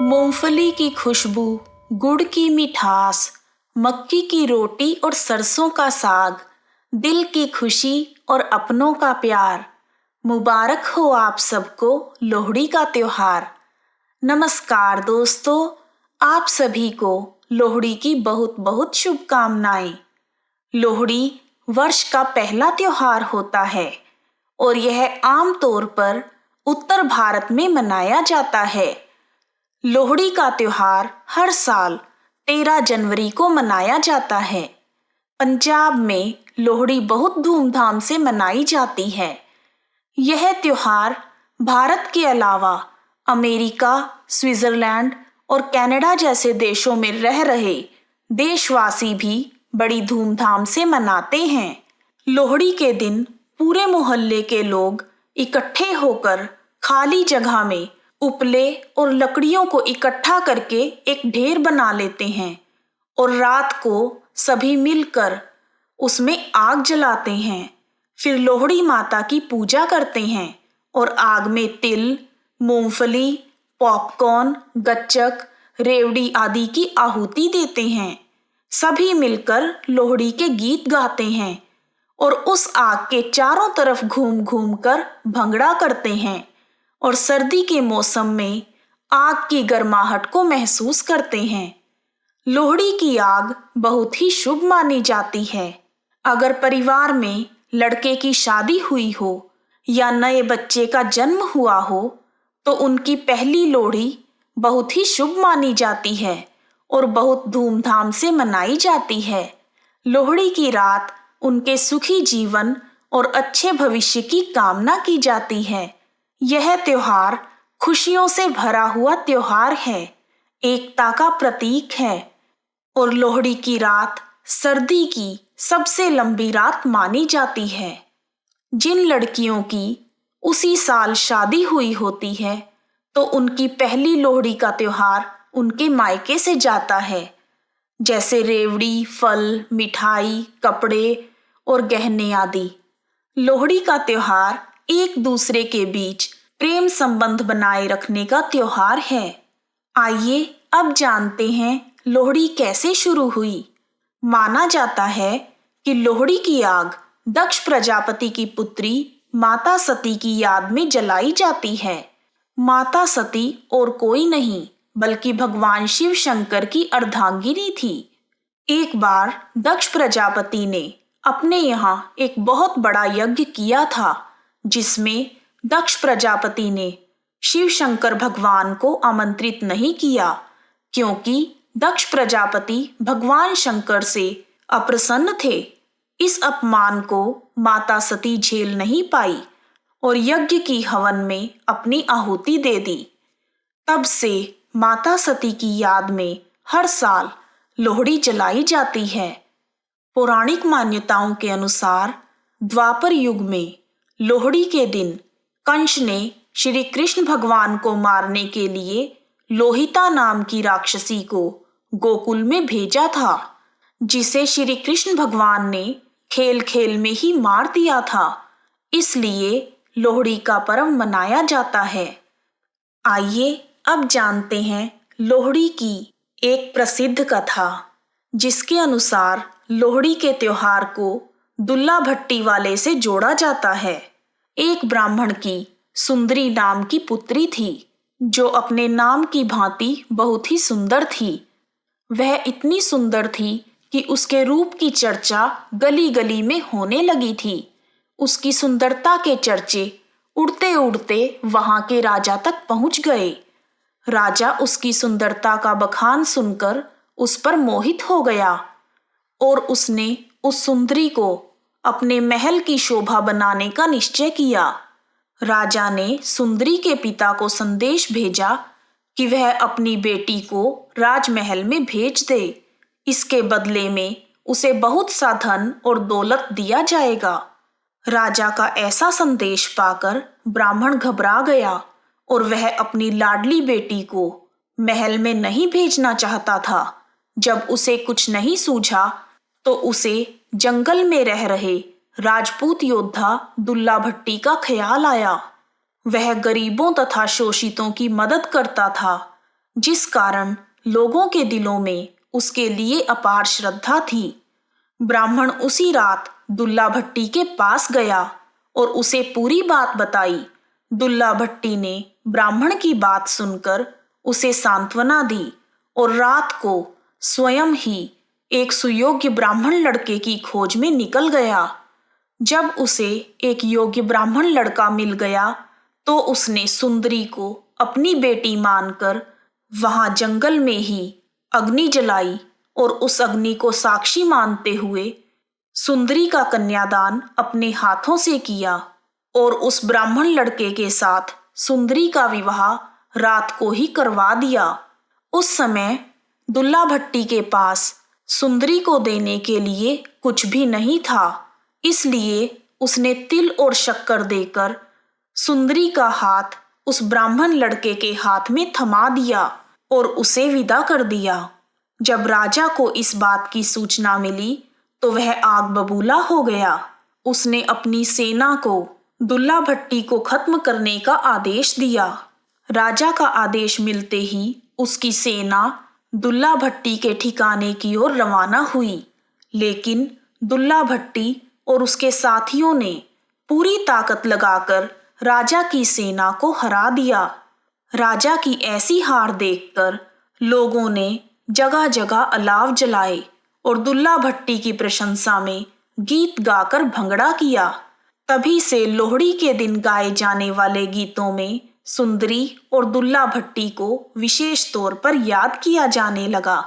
मूंगफली की खुशबू, गुड़ की मिठास, मक्की की रोटी और सरसों का साग, दिल की खुशी और अपनों का प्यार। मुबारक हो आप सबको लोहड़ी का त्योहार। नमस्कार दोस्तों, आप सभी को लोहड़ी की बहुत बहुत शुभकामनाएं। लोहड़ी वर्ष का पहला त्योहार होता है और यह आम तौर पर उत्तर भारत में मनाया जाता है। लोहड़ी का त्योहार हर साल 13 जनवरी को मनाया जाता है। पंजाब में लोहड़ी बहुत धूमधाम से मनाई जाती है। यह त्योहार भारत के अलावा अमेरिका, स्विट्जरलैंड और कनाडा जैसे देशों में रह रहे देशवासी भी बड़ी धूमधाम से मनाते हैं। लोहड़ी के दिन पूरे मोहल्ले के लोग इकट्ठे होकर खाली जगह में उपले और लकड़ियों को इकट्ठा करके एक ढेर बना लेते हैं और रात को सभी मिलकर उसमें आग जलाते हैं। फिर लोहड़ी माता की पूजा करते हैं और आग में तिल, मूंगफली, पॉपकॉर्न, गच्चक, रेवड़ी आदि की आहुति देते हैं। सभी मिलकर लोहड़ी के गीत गाते हैं और उस आग के चारों तरफ घूम घूम कर भंगड़ा करते हैं और सर्दी के मौसम में आग की गर्माहट को महसूस करते हैं। लोहड़ी की आग बहुत ही शुभ मानी जाती है। अगर परिवार में लड़के की शादी हुई हो या नए बच्चे का जन्म हुआ हो तो उनकी पहली लोहड़ी बहुत ही शुभ मानी जाती है और बहुत धूमधाम से मनाई जाती है। लोहड़ी की रात उनके सुखी जीवन और अच्छे भविष्य की कामना की जाती है। यह त्योहार खुशियों से भरा हुआ त्योहार है, एकता का प्रतीक है और लोहड़ी की रात सर्दी की सबसे लंबी रात मानी जाती है। जिन लड़कियों की उसी साल शादी हुई होती है तो उनकी पहली लोहड़ी का त्योहार उनके मायके से जाता है, जैसे रेवड़ी, फल, मिठाई, कपड़े और गहने आदि। लोहड़ी का त्योहार एक दूसरे के बीच प्रेम संबंध बनाए रखने का त्योहार है। आइए अब जानते हैं लोहड़ी कैसे शुरू हुई। माना जाता है कि लोहड़ी की आग दक्ष प्रजापति की पुत्री माता सती की याद में जलाई जाती है। माता सती और कोई नहीं बल्कि भगवान शिव शंकर की अर्धांगिनी थी। एक बार दक्ष प्रजापति ने अपने यहाँ एक बहुत बड़ा यज्ञ किया था, जिसमें दक्ष प्रजापति ने शिव शंकर भगवान को आमंत्रित नहीं किया, क्योंकि दक्ष प्रजापति भगवान शंकर से अप्रसन्न थे। इस अपमान को माता सती झेल नहीं पाई और यज्ञ की हवन में अपनी आहुति दे दी। तब से माता सती की याद में हर साल लोहड़ी जलाई जाती है। पौराणिक मान्यताओं के अनुसार द्वापर युग में लोहड़ी के दिन कंस ने श्री कृष्ण भगवान को मारने के लिए लोहिता नाम की राक्षसी को गोकुल में भेजा था, जिसे श्री कृष्ण भगवान ने खेल खेल में ही मार दिया था। इसलिए लोहड़ी का पर्व मनाया जाता है। आइए अब जानते हैं लोहड़ी की एक प्रसिद्ध कथा, जिसके अनुसार लोहड़ी के त्योहार को दुल्ला भट्टी वाले से जोड़ा जाता है। एक ब्राह्मण की सुंदरी नाम की पुत्री थी, जो अपने नाम की भांति बहुत ही सुंदर थी। वह इतनी सुंदर थी कि उसके रूप की चर्चा गली गली में होने लगी थी। उसकी सुंदरता के चर्चे उड़ते उड़ते वहां के राजा तक पहुंच गए। राजा उसकी सुंदरता का बखान सुनकर उस पर मोहित हो गया और उसने उस सुंदरी को अपने महल की शोभा बनाने का निश्चय किया। राजा ने सुंदरी के पिता को संदेश भेजा कि वह अपनी बेटी को राजमहल में भेज दे। इसके बदले में उसे बहुत सा धन और दौलत दिया जाएगा। राजा का ऐसा संदेश पाकर ब्राह्मण घबरा गया और वह अपनी लाडली बेटी को महल में नहीं भेजना चाहता था। जब उसे कुछ नहीं सूझा तो उसे जंगल में रह रहे राजपूत योद्धा दुल्ला भट्टी का ख्याल आया। वह गरीबों तथा शोषितों की मदद करता था। जिस कारण लोगों के दिलों में उसके लिए अपार श्रद्धा थी। ब्राह्मण उसी रात दुल्ला भट्टी के पास गया और उसे पूरी बात बताई। दुल्ला भट्टी ने ब्राह्मण की बात सुनकर उसे सांत्वना दी और रात को स्वयं ही एक सुयोग्य ब्राह्मण लड़के की खोज में निकल गया। जब उसे एक योग्य ब्राह्मण लड़का मिल गया तो उसने सुंदरी को अपनी बेटी मानकर वहां जंगल में ही अग्नि जलाई और उस अग्नि को साक्षी मानते हुए सुंदरी का कन्यादान अपने हाथों से किया और उस ब्राह्मण लड़के के साथ सुंदरी का विवाह रात को ही करवा दिया। उस समय दुल्ला भट्टी के पास सुंदरी को देने के लिए कुछ भी नहीं था, इसलिए उसने तिल और शक्कर देकर सुंदरी का हाथ उस ब्राह्मण लड़के के हाथ में थमा दिया और उसे विदा कर दिया। जब राजा को इस बात की सूचना मिली तो वह आग बबूला हो गया। उसने अपनी सेना को दुल्ला भट्टी को खत्म करने का आदेश दिया। राजा का आदेश मिलते ही उसकी सेना दुल्ला भट्टी के ठिकाने की ओर रवाना हुई, लेकिन दुल्ला भट्टी और उसके साथियों ने पूरी ताकत लगाकर राजा की सेना को हरा दिया। राजा की ऐसी हार देखकर लोगों ने जगह जगह अलाव जलाए और दुल्ला भट्टी की प्रशंसा में गीत गाकर भंगड़ा किया। तभी से लोहड़ी के दिन गाए जाने वाले गीतों में सुंदरी और दुल्ला भट्टी को विशेष तौर पर याद किया जाने लगा।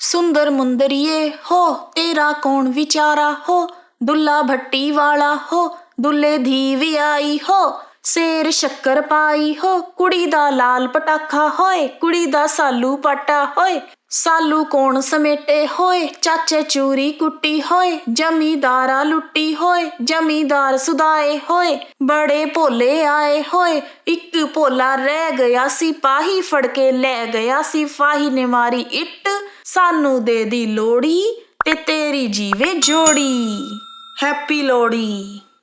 सुंदर मुंदरिये हो तेरा कौन विचारा हो, दुल्ला भट्टी वाला हो दुल्ले धी भी आई हो, शेर शक्कर पाई हो कुड़ी दा लाल पटाखा होए, कुड़ी दा सालू पाटा होए, सालू कौन समेटे होए, चाचे चूरी कुट्टी होए, जमींदारा लुट्टी होए, जमींदार सुदाए होए, बड़े भोले आए होए, एक भोला रह गया सिपाही फड़ के ले गया सिपाही ने मारी इट, सानू दे दी लोड़ी ते तेरी जीवे जोड़ी। हैप्पी लोहड़ी।